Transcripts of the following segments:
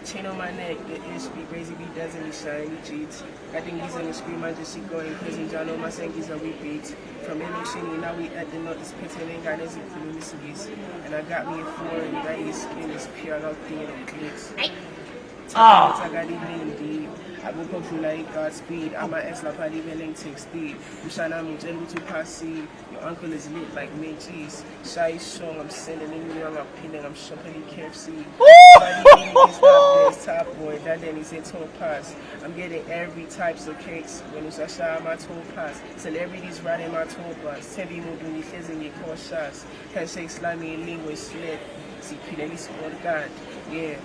Chain on my neck, the ish be crazy, be doesn't be shiny cheats. I think he's in the scream, I just see going crazy. John on my sengi's on repeat. From MHN, now we at the north, pit and ain't got anything for the and I got me a foreign, that his skin is pure out there on clicks. I got even deep. I will go through like Godspeed. I'm my ex, like I even link take speed. Ushana me, Jelly to passy. Your uncle is lit like me cheese. Shy song, I'm sending in you, I'm pinning, I'm shopping KFC. Somebody can stop this top boy, that then he said toe pass. I'm getting every types of cakes. When you say my toe pass, celebrities riding my toe pass. Heavy mood when you in your core shots. Handshake slimy and lingo is slit. See, Pinelli scored God. Yeah.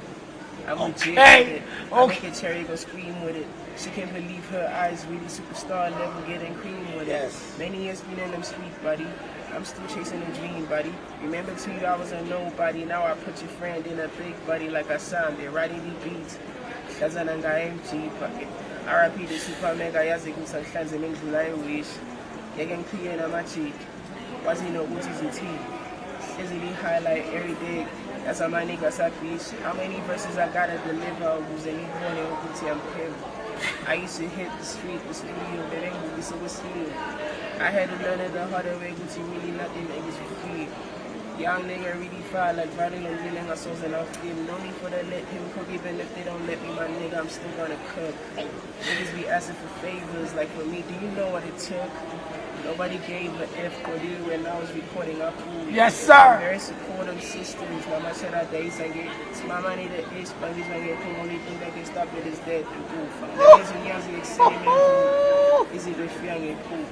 I'm legit with it. I make a cherry go scream with it. She can't believe her eyes really superstar level getting cream with it. Many years been in them street, buddy. I'm still chasing a dream, buddy. Remember 2 years I was a nobody. Now I put your friend in a big buddy like I sound. They're riding the beats. Kazananga MG pocket. RIP the super mega yaziku sanhlanze mengizula wish. Getting clear in my cheek. Was he no good is tea? Easily highlight every day. That's how my niggas at beach. How many verses I gotta deliver? Who's any morning with I'm pimp. I used to hit the street, the studio, but ain't movie so it's new. I had to learn it the harder way, Gucci really nothing niggas for free. Young nigga really fire like riding and dealing our souls and off them. No need for to let him cook, even if they don't let me, my nigga, I'm still gonna cook. Niggas be asking for favors, like for me, do you know what it took? Nobody gave an F for you when I was recording our pool. Yes, sir. I'm very supportive systems. Mama said our days I get u.simamane the ish, but this one get cool. Only thing that can stop it is dead and goof. I'm the reason young excited. Is it if young and cool?